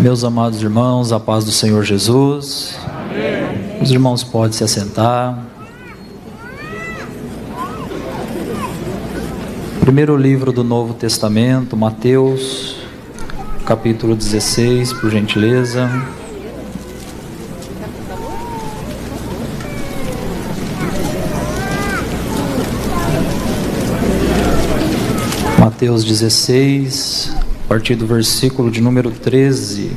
Meus amados irmãos, a paz do Senhor Jesus. Amém. Os irmãos podem se assentar. Primeiro livro do Novo Testamento, Mateus, capítulo 16, por gentileza. Mateus 16, a partir do versículo de número 13.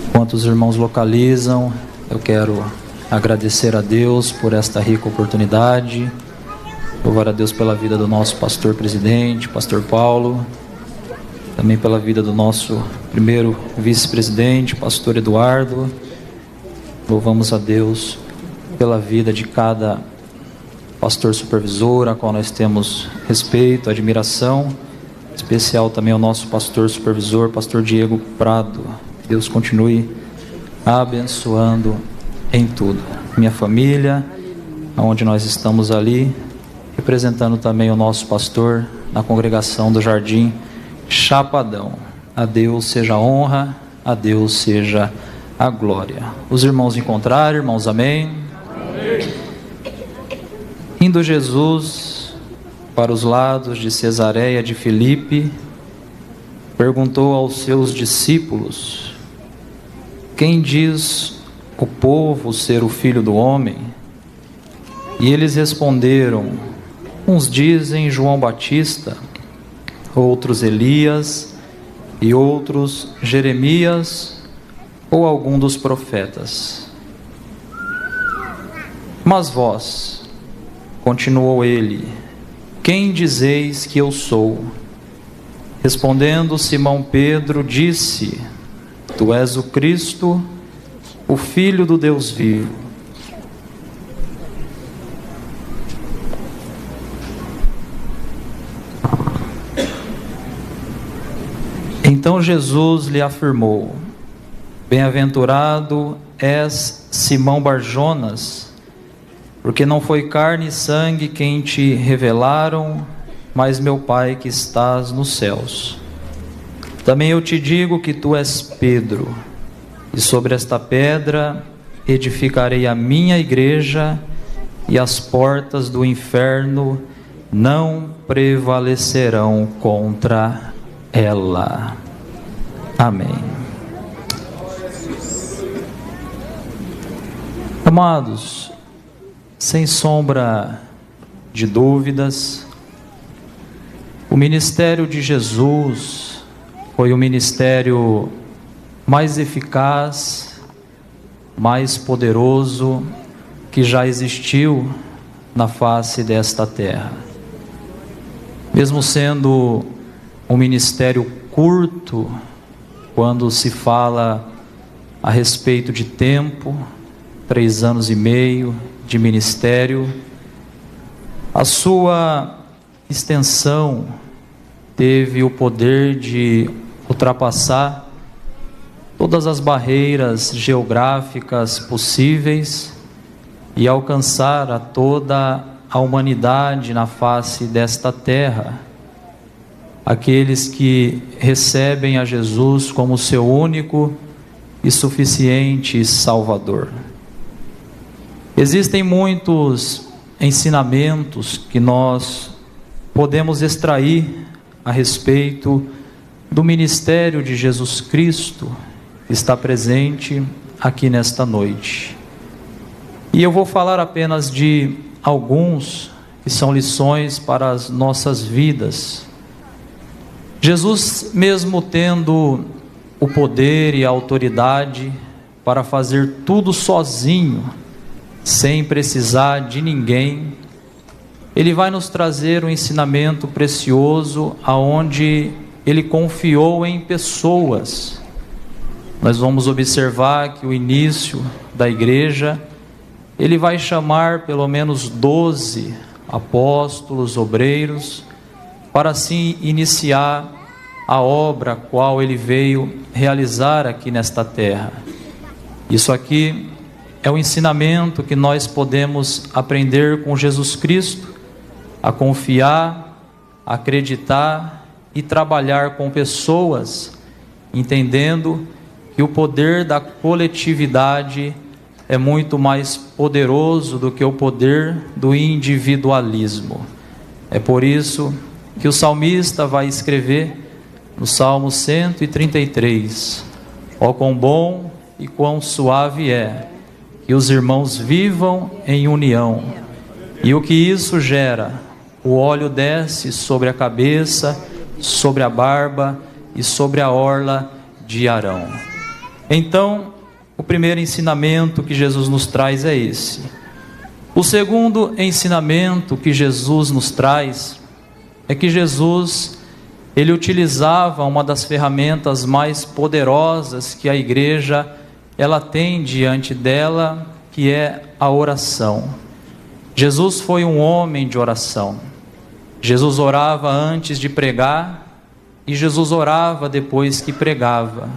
Enquanto os irmãos localizam, eu quero agradecer a Deus por esta rica oportunidade. Louvar a Deus pela vida do nosso pastor presidente, pastor Paulo. Também pela vida do nosso primeiro vice-presidente, pastor Eduardo. Louvamos a Deus pela vida de cada pastor supervisor, a qual nós temos respeito, admiração. Especial também ao nosso pastor supervisor, pastor Diego Prado. Que Deus continue abençoando em tudo. Minha família, onde nós estamos ali, representando também o nosso pastor na congregação do Jardim Chapadão. A Deus seja a honra, a Deus seja a glória. Os irmãos encontraram, irmãos, amém? Amém. Indo Jesus para os lados de Cesareia de Filipe, perguntou aos seus discípulos: quem diz o povo ser o Filho do Homem? E eles responderam: uns dizem João Batista, outros Elias, e outros Jeremias, ou algum dos profetas. Mas vós, continuou ele, quem dizeis que eu sou? Respondendo Simão Pedro, disse: tu és o Cristo, o Filho do Deus vivo. Então Jesus lhe afirmou: bem-aventurado és Simão Barjonas, porque não foi carne e sangue quem te revelaram, mas meu Pai que estás nos céus. Também eu te digo que tu és Pedro, e sobre esta pedra edificarei a minha igreja, e as portas do inferno não prevalecerão contra ela. Amém. Amados, sem sombra de dúvidas, o ministério de Jesus foi o ministério mais eficaz, mais poderoso que já existiu na face desta terra. Mesmo sendo um ministério curto, quando se fala a respeito de tempo, 3 anos e meio de ministério, a sua extensão teve o poder de ultrapassar todas as barreiras geográficas possíveis e alcançar a toda a humanidade na face desta terra, aqueles que recebem a Jesus como seu único e suficiente Salvador. Existem muitos ensinamentos que nós podemos extrair a respeito do ministério de Jesus Cristo que está presente aqui nesta noite. E eu vou falar apenas de alguns que são lições para as nossas vidas. Jesus, mesmo tendo o poder e a autoridade para fazer tudo sozinho, sem precisar de ninguém, Ele vai nos trazer um ensinamento precioso, aonde Ele confiou em pessoas. Nós vamos observar que o início da igreja, Ele vai chamar pelo menos 12 apóstolos, obreiros, para assim iniciar a obra a qual Ele veio realizar aqui nesta terra. Isso aqui é o ensinamento que nós podemos aprender com Jesus Cristo, a confiar, acreditar e trabalhar com pessoas entendendo que o poder da coletividade é muito mais poderoso do que o poder do individualismo. É por isso que o salmista vai escrever no Salmo 133: ó quão bom e quão suave é que os irmãos vivam em união. E o que isso gera? O óleo desce sobre a cabeça, sobre a barba e sobre a orla de Arão. Então, o primeiro ensinamento que Jesus nos traz é esse. O segundo ensinamento que Jesus nos traz é que Jesus, ele utilizava uma das ferramentas mais poderosas que a igreja ela tem diante dela, que é a oração. Jesus foi um homem de oração. Jesus orava antes de pregar e Jesus orava depois que pregava.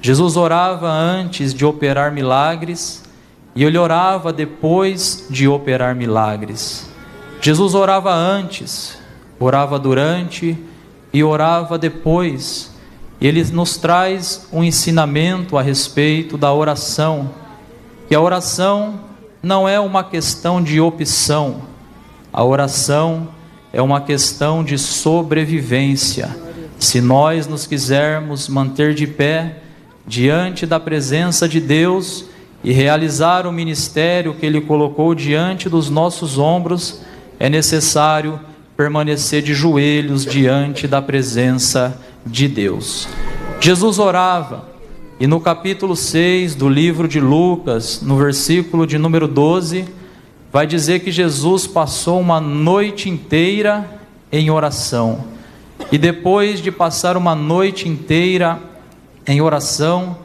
Jesus orava antes de operar milagres e ele orava depois de operar milagres. Jesus orava antes, orava durante e orava depois. Ele nos traz um ensinamento a respeito da oração, que a oração não é uma questão de opção, a oração é uma questão de sobrevivência. Se nós nos quisermos manter de pé diante da presença de Deus e realizar o ministério que Ele colocou diante dos nossos ombros, é necessário permanecer de joelhos diante da presença de Deus. Jesus orava, e no capítulo 6 do livro de Lucas, no versículo de número 12, vai dizer que Jesus passou uma noite inteira em oração. E depois de passar uma noite inteira em oração,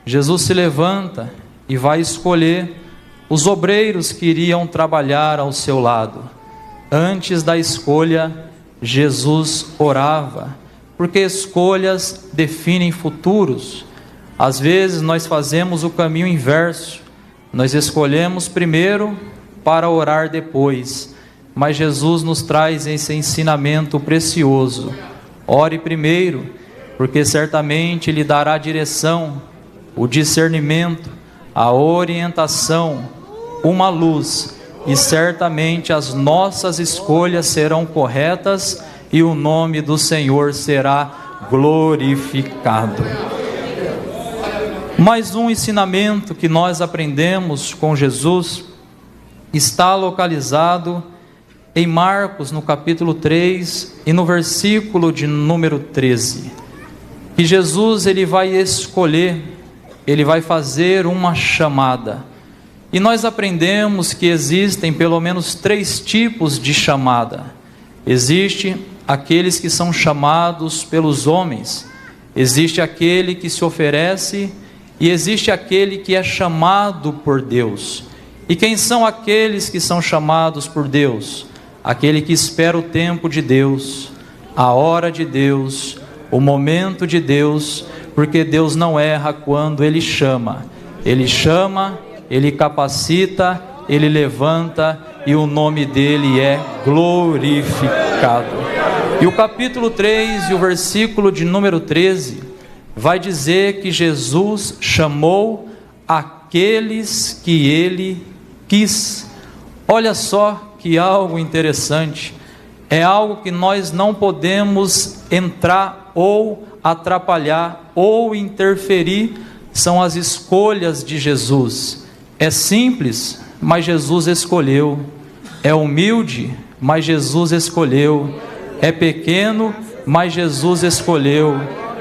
Jesus se levanta e vai escolher os obreiros que iriam trabalhar ao seu lado. Antes da escolha, Jesus orava, porque escolhas definem futuros. Às vezes nós fazemos o caminho inverso, nós escolhemos primeiro para orar depois, mas Jesus nos traz esse ensinamento precioso: ore primeiro, porque certamente Ele dará a direção, o discernimento, a orientação, uma luz, e certamente as nossas escolhas serão corretas e o nome do Senhor será glorificado. Mais um ensinamento que nós aprendemos com Jesus está localizado em Marcos, no capítulo 3 e no versículo de número 13. Que Jesus ele vai escolher, ele vai fazer uma chamada. E nós aprendemos que existem pelo menos 3 tipos de chamada. Existe aqueles que são chamados pelos homens, existe aquele que se oferece e existe aquele que é chamado por Deus. E quem são aqueles que são chamados por Deus? Aquele que espera o tempo de Deus, a hora de Deus, o momento de Deus, porque Deus não erra quando Ele chama. Ele chama, Ele capacita, Ele levanta e o nome dEle é glorificado. E o capítulo 3 e o versículo de número 13 vai dizer que Jesus chamou aqueles que Ele quis. Olha só que algo interessante, é algo que nós não podemos entrar ou atrapalhar ou interferir, são as escolhas de Jesus. É simples, mas Jesus escolheu. É humilde, mas Jesus escolheu. É pequeno, mas Jesus escolheu.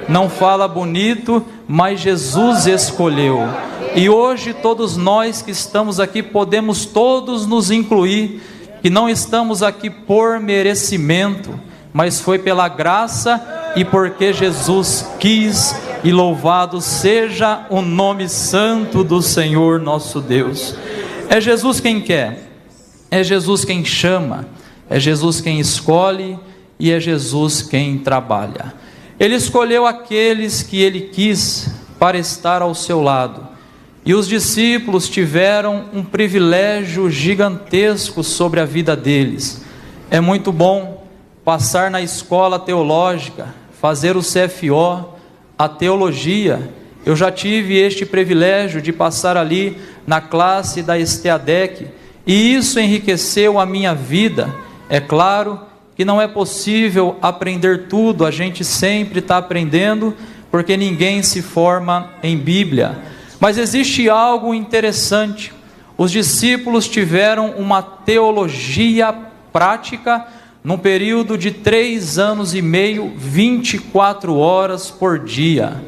Não fala bonito, mas Jesus escolheu. E hoje todos nós que estamos aqui podemos todos nos incluir, que não estamos aqui por merecimento, mas foi pela graça e porque Jesus quis, e louvado seja o nome santo do Senhor nosso Deus. É Jesus quem quer, é Jesus quem chama, é Jesus quem escolhe e é Jesus quem trabalha. Ele escolheu aqueles que Ele quis para estar ao seu lado. E os discípulos tiveram um privilégio gigantesco sobre a vida deles. É muito bom passar na escola teológica, fazer o CFO, a teologia. Eu já tive este privilégio de passar ali na classe da STADEC, e isso enriqueceu a minha vida. É claro que não é possível aprender tudo, a gente sempre está aprendendo, porque ninguém se forma em Bíblia. Mas existe algo interessante: os discípulos tiveram uma teologia prática num período de 3 anos e meio, 24 horas por dia.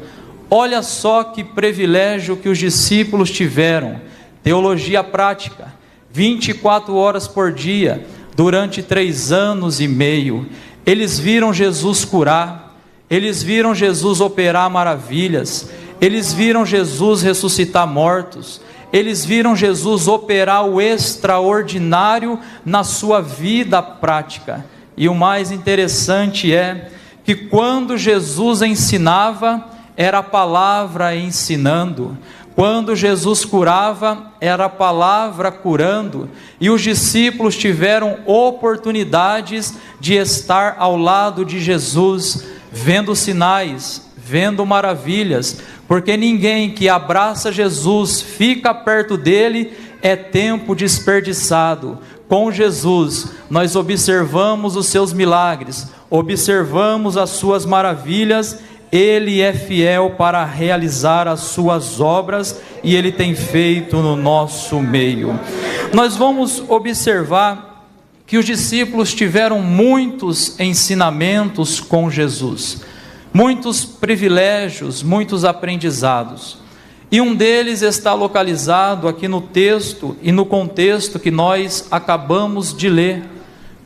Olha só que privilégio que os discípulos tiveram: teologia prática, 24 horas por dia, durante 3 anos e meio. Eles viram Jesus curar, eles viram Jesus operar maravilhas, eles viram Jesus ressuscitar mortos, eles viram Jesus operar o extraordinário na sua vida prática. E o mais interessante é que quando Jesus ensinava, era a palavra ensinando. Quando Jesus curava, era a palavra curando. E os discípulos tiveram oportunidades de estar ao lado de Jesus, vendo sinais, vendo maravilhas, porque ninguém que abraça Jesus, fica perto dele, é tempo desperdiçado. Com Jesus, nós observamos os seus milagres, observamos as suas maravilhas. Ele é fiel para realizar as suas obras, e Ele tem feito no nosso meio. Nós vamos observar que os discípulos tiveram muitos ensinamentos com Jesus, muitos privilégios, muitos aprendizados. E um deles está localizado aqui no texto e no contexto que nós acabamos de ler.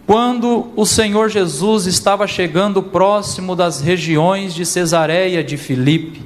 Quando o Senhor Jesus estava chegando próximo das regiões de Cesareia de Filipe,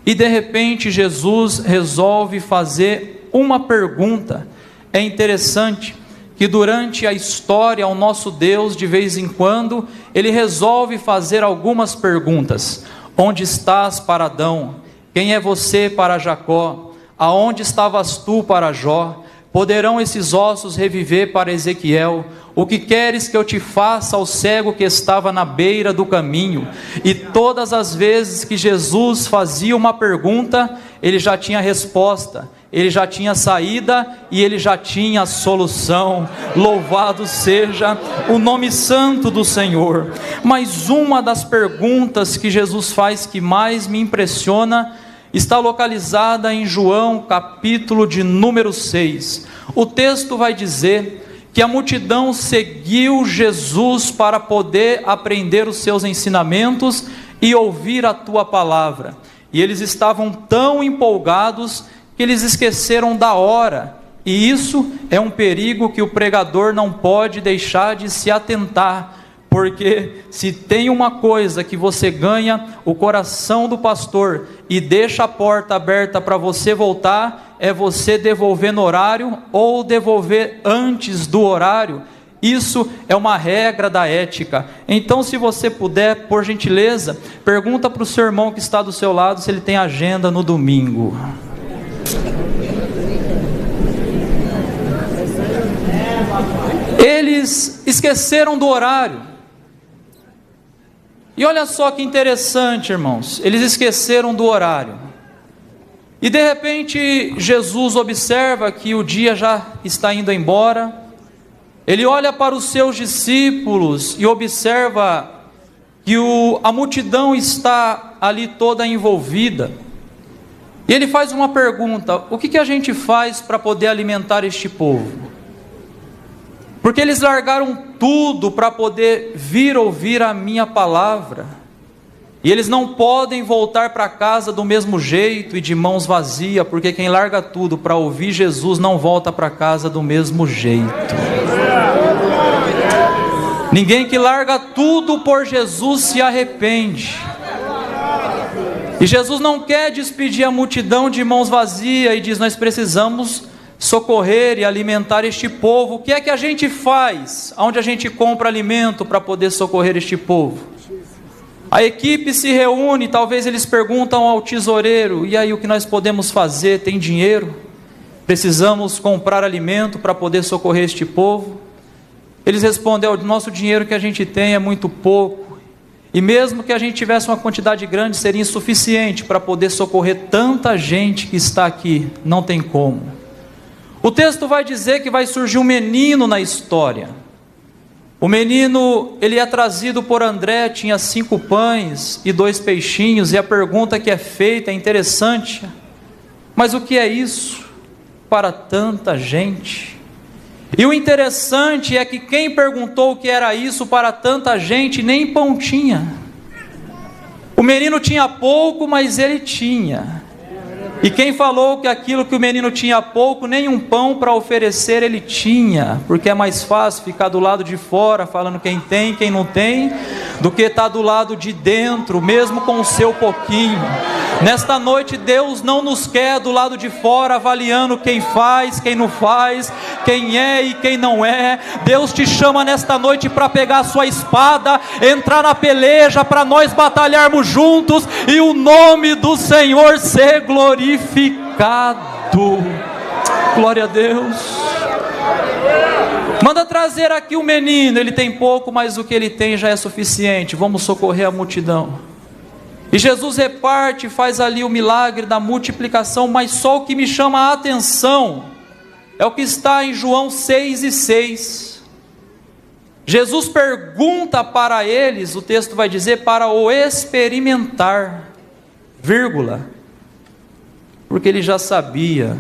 e de repente Jesus resolve fazer uma pergunta. É interessante que durante a história, o nosso Deus, de vez em quando, Ele resolve fazer algumas perguntas. Onde estás para Adão? Quem é você para Jacó? Aonde estavas tu para Jó? Poderão esses ossos reviver para Ezequiel? O que queres que eu te faça ao cego que estava na beira do caminho? E todas as vezes que Jesus fazia uma pergunta, Ele já tinha resposta, Ele já tinha saída e Ele já tinha solução. Louvado seja o nome santo do Senhor. Mas uma das perguntas que Jesus faz que mais me impressiona está localizada em João, capítulo de número 6. O texto vai dizer que a multidão seguiu Jesus para poder aprender os seus ensinamentos e ouvir a tua palavra. E eles estavam tão empolgados que eles esqueceram da hora. E isso é um perigo que o pregador não pode deixar de se atentar. Porque se tem uma coisa que você ganha o coração do pastor e deixa a porta aberta para você voltar, é você devolver no horário ou devolver antes do horário. Isso é uma regra da ética. Então, se você puder, por gentileza, pergunta para o seu irmão que está do seu lado se ele tem agenda no domingo. Eles esqueceram do horário. E olha só que interessante, irmãos, eles esqueceram do horário. E de repente Jesus observa que o dia já está indo embora. Ele olha para os seus discípulos e observa que a multidão está ali toda envolvida. E ele faz uma pergunta: o que a gente faz para poder alimentar este povo? Porque eles largaram tudo para poder vir ouvir a minha palavra. E eles não podem voltar para casa do mesmo jeito e de mãos vazias, porque quem larga tudo para ouvir Jesus não volta para casa do mesmo jeito. Ninguém que larga tudo por Jesus se arrepende. E Jesus não quer despedir a multidão de mãos vazias e diz: nós precisamos socorrer e alimentar este povo. O que é que a gente faz? Onde a gente compra alimento para poder socorrer este povo? A equipe se reúne, talvez eles perguntam ao tesoureiro: e aí, o que nós podemos fazer? Tem dinheiro? Precisamos comprar alimento para poder socorrer este povo? Eles respondem: o nosso dinheiro que a gente tem é muito pouco. E mesmo que a gente tivesse uma quantidade grande, seria insuficiente para poder socorrer tanta gente que está aqui. Não tem como. O texto vai dizer que vai surgir um menino na história. O menino, ele é trazido por André, tinha 5 pães e 2 peixinhos, e a pergunta que é feita é interessante. Mas o que é isso para tanta gente? E o interessante é que quem perguntou o que era isso para tanta gente, nem pão tinha. O menino tinha pouco, mas ele tinha. E quem falou que aquilo que o menino tinha pouco, nem um pão para oferecer ele tinha, porque é mais fácil ficar do lado de fora, falando quem tem, quem não tem, do que estar do lado de dentro, mesmo com o seu pouquinho. Nesta noite Deus não nos quer do lado de fora, avaliando quem faz, quem não faz, quem é e quem não é. Deus te chama nesta noite para pegar a sua espada, entrar na peleja, para nós batalharmos juntos, e o nome do Senhor ser glorificado. Glória a Deus. Manda trazer aqui o menino, ele tem pouco, mas o que ele tem já é suficiente. Vamos socorrer a multidão. E Jesus reparte, faz ali o milagre da multiplicação, mas só o que me chama a atenção é o que está em João 6:6. Jesus pergunta para eles, o texto vai dizer, para o experimentar, vírgula, porque ele já sabia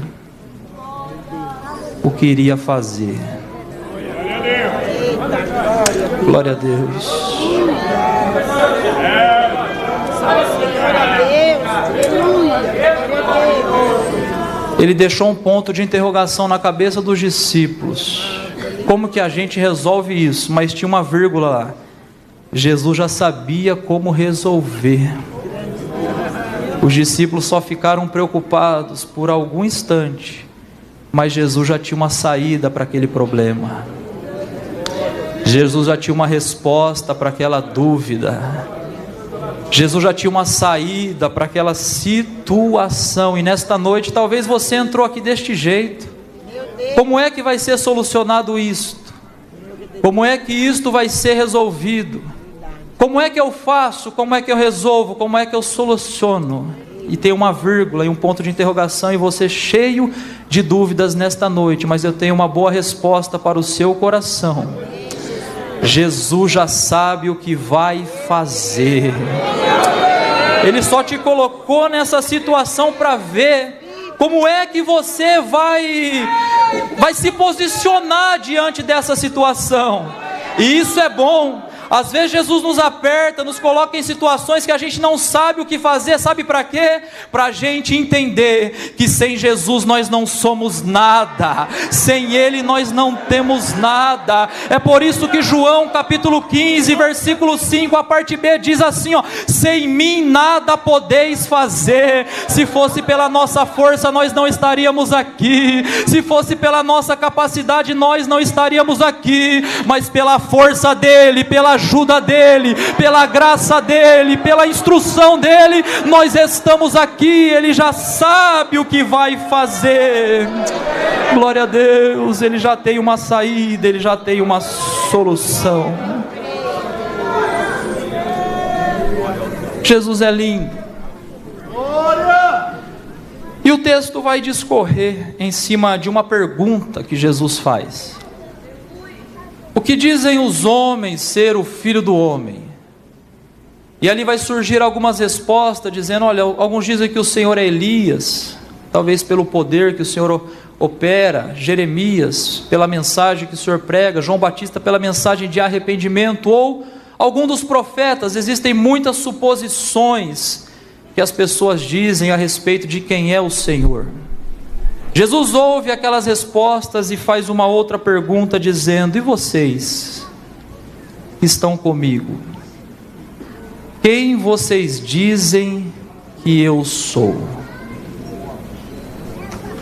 o que iria fazer. Glória a Deus. Ele deixou um ponto de interrogação na cabeça dos discípulos. Como que a gente resolve isso? Mas tinha uma vírgula lá. Jesus já sabia como resolver. Os discípulos só ficaram preocupados por algum instante, mas Jesus já tinha uma saída para aquele problema. Jesus já tinha uma resposta para aquela dúvida. Jesus já tinha uma saída para aquela situação. E nesta noite talvez você entrou aqui deste jeito. Como é que vai ser solucionado isto? Como é que isto vai ser resolvido? Como é que eu faço? Como é que eu resolvo? Como é que eu soluciono? E tem uma vírgula e um ponto de interrogação, e você cheio de dúvidas nesta noite, mas eu tenho uma boa resposta para o seu coração. Jesus já sabe o que vai fazer. Ele só te colocou nessa situação para ver como é que você vai se posicionar diante dessa situação. E isso é bom. Às vezes Jesus nos aperta, nos coloca em situações que a gente não sabe o que fazer. Sabe para quê? Para a gente entender que sem Jesus nós não somos nada, sem Ele nós não temos nada. É por isso que João capítulo 15 versículo 5, a parte B diz assim, ó: sem mim nada podeis fazer. Se fosse pela nossa força nós não estaríamos aqui, se fosse pela nossa capacidade nós não estaríamos aqui, mas pela força dEle, pela ajuda dEle, pela graça dEle, pela instrução dEle, nós estamos aqui. Ele já sabe o que vai fazer. Glória a Deus. Ele já tem uma saída, Ele já tem uma solução. Jesus é lindo. E o texto vai discorrer em cima de uma pergunta que Jesus faz: o que dizem os homens ser o Filho do Homem? E ali vai surgir algumas respostas, dizendo, olha, alguns dizem que o Senhor é Elias, talvez pelo poder que o Senhor opera, Jeremias, pela mensagem que o Senhor prega, João Batista pela mensagem de arrependimento, ou algum dos profetas. Existem muitas suposições que as pessoas dizem a respeito de quem é o Senhor. Jesus ouve aquelas respostas e faz uma outra pergunta dizendo: e vocês que estão comigo, quem vocês dizem que eu sou?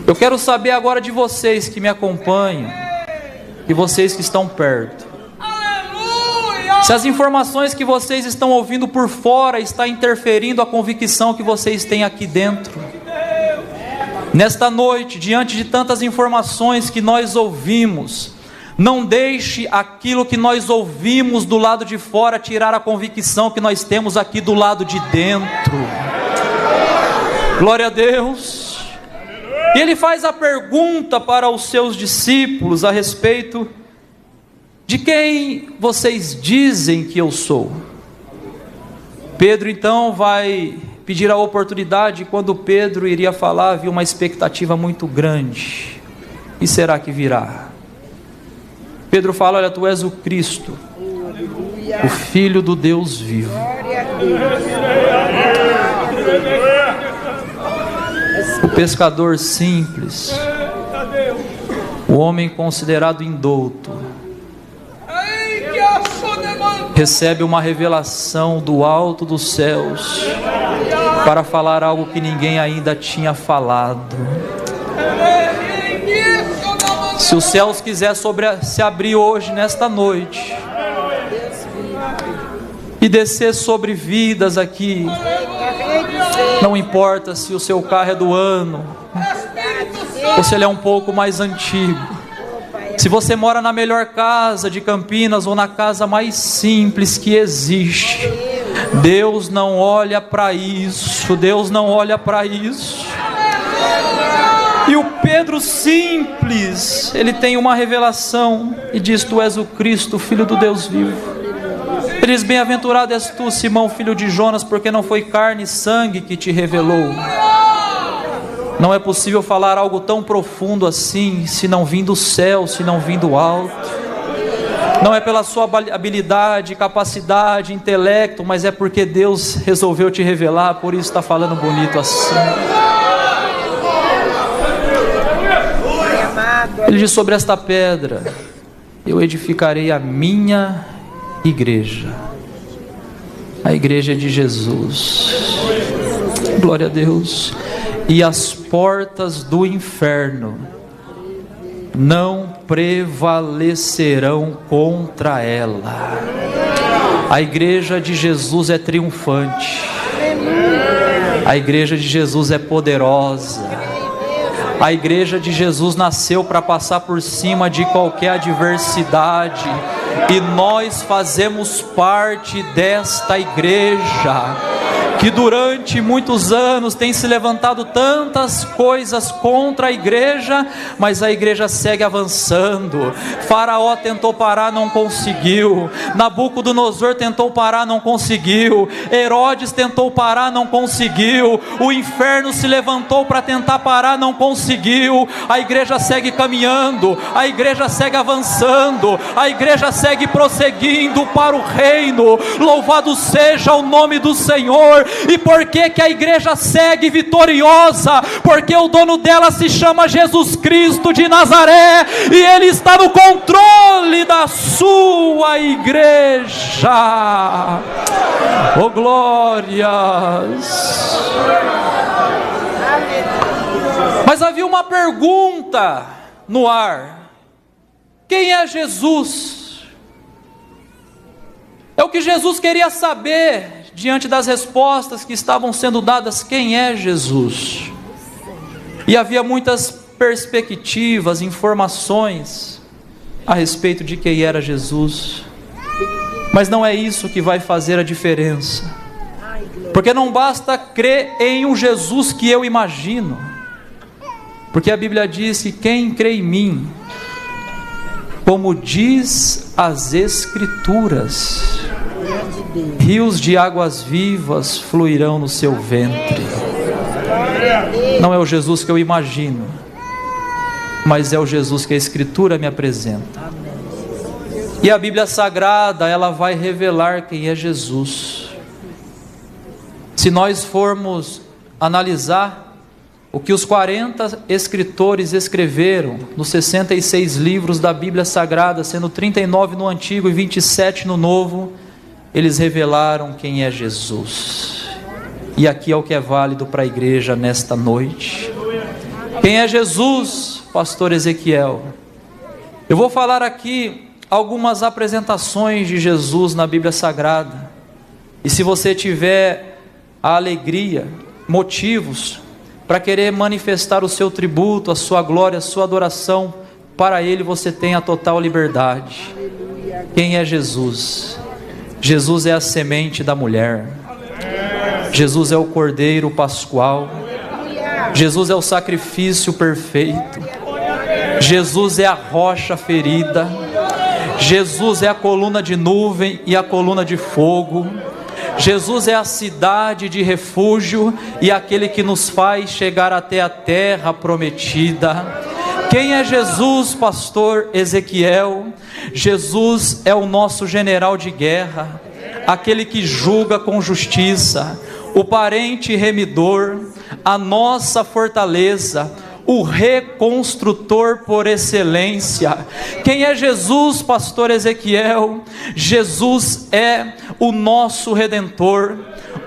Eu quero saber agora de vocês que me acompanham, e vocês que estão perto, se as informações que vocês estão ouvindo por fora está interferindo a convicção que vocês têm aqui dentro. Nesta noite, diante de tantas informações que nós ouvimos, Não deixe aquilo que nós ouvimos do lado de fora tirar a convicção que nós temos aqui do lado de dentro. Glória a Deus. E ele faz a pergunta para os seus discípulos a respeito de quem vocês dizem que eu sou. Pedro então vai pedir a oportunidade. Quando Pedro iria falar, havia uma expectativa muito grande. E será que virá? Pedro fala: olha, tu és o Cristo, o Filho do Deus vivo. O pescador simples, o homem considerado indouto, recebe uma revelação do alto dos céus para falar algo que ninguém ainda tinha falado. Se os céus quiser se abrir hoje, nesta noite, e descer sobre vidas aqui, não importa se o seu carro é do ano, ou se ele é um pouco mais antigo, se você mora na melhor casa de Campinas ou na casa mais simples que existe, Deus não olha para isso, Deus não olha para isso. E o Pedro simples, ele tem uma revelação e diz: tu és o Cristo, Filho do Deus vivo. Ele diz: bem-aventurado és tu, Simão, filho de Jonas, porque não foi carne e sangue que te revelou. Não é possível falar algo tão profundo assim, se não vim do céu, se não vim do alto. Não é pela sua habilidade, capacidade, intelecto, mas é porque Deus resolveu te revelar, por isso está falando bonito assim. Ele diz: sobre esta pedra eu edificarei a minha igreja, a igreja de Jesus. Glória a Deus. E as portas do inferno não prevalecerão contra ela. A igreja de Jesus é triunfante, a igreja de Jesus é poderosa. A igreja de Jesus nasceu para passar por cima de qualquer adversidade, e nós fazemos parte desta igreja, que durante muitos anos tem se levantado tantas coisas contra a igreja, mas a igreja segue avançando. Faraó tentou parar, não conseguiu. Nabucodonosor tentou parar, não conseguiu. Herodes tentou parar, não conseguiu. O inferno se levantou para tentar parar, não conseguiu. A igreja segue caminhando, a igreja segue avançando, a igreja segue prosseguindo para o reino. Louvado seja o nome do Senhor. E por que que a igreja segue vitoriosa? Porque o dono dela se chama Jesus Cristo de Nazaré, e Ele está no controle da sua igreja. Oh glórias! Mas havia uma pergunta no ar: quem é Jesus? É o que Jesus queria saber. Diante das respostas que estavam sendo dadas, quem é Jesus? E havia muitas perspectivas, informações a respeito de quem era Jesus. Mas não é isso que vai fazer a diferença. Porque não basta crer em um Jesus que eu imagino. Porque a Bíblia diz que quem crê em mim, como diz as Escrituras, rios de águas vivas fluirão no seu ventre. Não é o Jesus que eu imagino, mas é o Jesus que a Escritura me apresenta. E a Bíblia Sagrada, ela vai revelar quem é Jesus. Se nós formos analisar o que os 40 escritores escreveram nos 66 livros da Bíblia Sagrada, sendo 39 no Antigo e 27 no Novo, eles revelaram quem é Jesus. E aqui é o que é válido para a igreja nesta noite. Quem é Jesus, pastor Ezequiel? Eu vou falar aqui algumas apresentações de Jesus na Bíblia Sagrada. E se você tiver a alegria, motivos para querer manifestar o seu tributo, a sua glória, a sua adoração, para Ele você tem a total liberdade. Quem é Jesus? Jesus é a semente da mulher. Jesus é o Cordeiro Pascual. Jesus é o sacrifício perfeito. Jesus é a rocha ferida. Jesus é a coluna de nuvem e a coluna de fogo. Jesus é a cidade de refúgio e aquele que nos faz chegar até a terra prometida. Quem é Jesus, pastor Ezequiel? Jesus é o nosso general de guerra, aquele que julga com justiça, o parente remidor, a nossa fortaleza, o reconstrutor por excelência. Quem é Jesus, pastor Ezequiel? Jesus é o nosso redentor,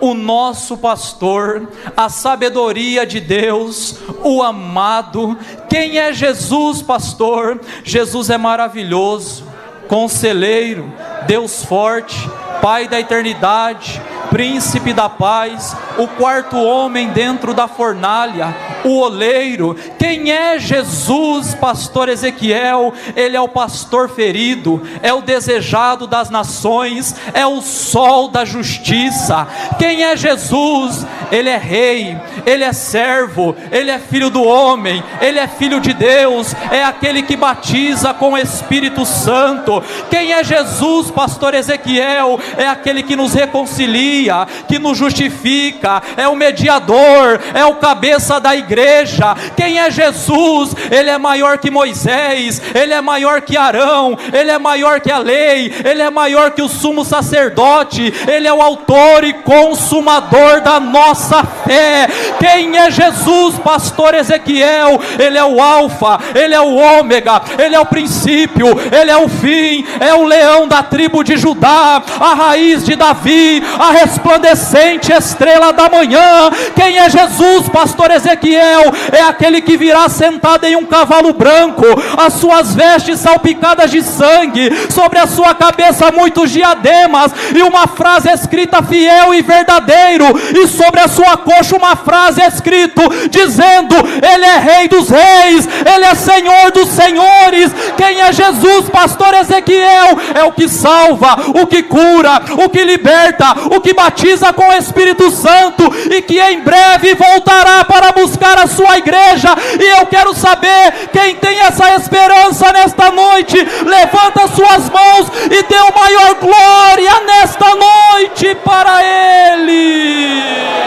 o nosso pastor, a sabedoria de Deus, o amado. Quem é Jesus, pastor? Jesus é maravilhoso, conselheiro, Deus forte, Pai da eternidade, príncipe da paz, o quarto homem dentro da fornalha, o oleiro. Quem é Jesus, pastor Ezequiel? Ele é o pastor ferido, é o desejado das nações, é o sol da justiça. Quem é Jesus? Ele é rei, ele é servo, ele é filho do homem, ele é filho de Deus, é aquele que batiza com o Espírito Santo. Quem é Jesus, pastor Ezequiel? É aquele que nos reconcilia, que nos justifica, é o mediador, é o cabeça da igreja. Quem é Jesus? Ele é maior que Moisés, ele é maior que Arão, ele é maior que a lei, ele é maior que o sumo sacerdote, ele é o autor e consumador da nossa fé. Quem é Jesus, pastor Ezequiel? Ele é o alfa, ele é o ômega, ele é o princípio, ele é o fim, é o leão da tribo de Judá, a raiz de Davi, a resplandecente estrela da manhã. Quem é Jesus, pastor Ezequiel? É aquele que virá sentado em um cavalo branco, as suas vestes salpicadas de sangue, sobre a sua cabeça muitos diademas, e uma frase escrita fiel e verdadeiro, e sobre a sua coxa uma frase escrita dizendo: ele é rei dos reis, ele é senhor dos senhores. Quem é Jesus, pastor Ezequiel? É o que salva, o que cura, o que liberta, o que batiza com o Espírito Santo, e que em breve voltará para buscar a sua igreja. E eu quero saber, quem tem essa esperança nesta noite, levanta suas mãos e dê o maior glória nesta noite para Ele.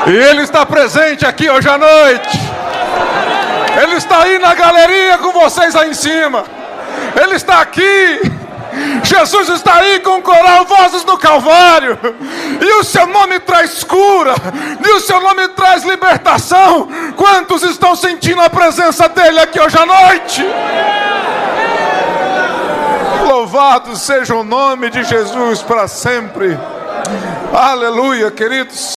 E Ele está presente aqui hoje à noite. Ele está aí na galeria com vocês aí em cima. Ele está aqui. Jesus está aí com o coral Vozes do Calvário. E o seu nome traz cura, e o seu nome traz libertação. Quantos estão sentindo a presença dele aqui hoje à noite? Louvado seja o nome de Jesus para sempre. Aleluia, queridos.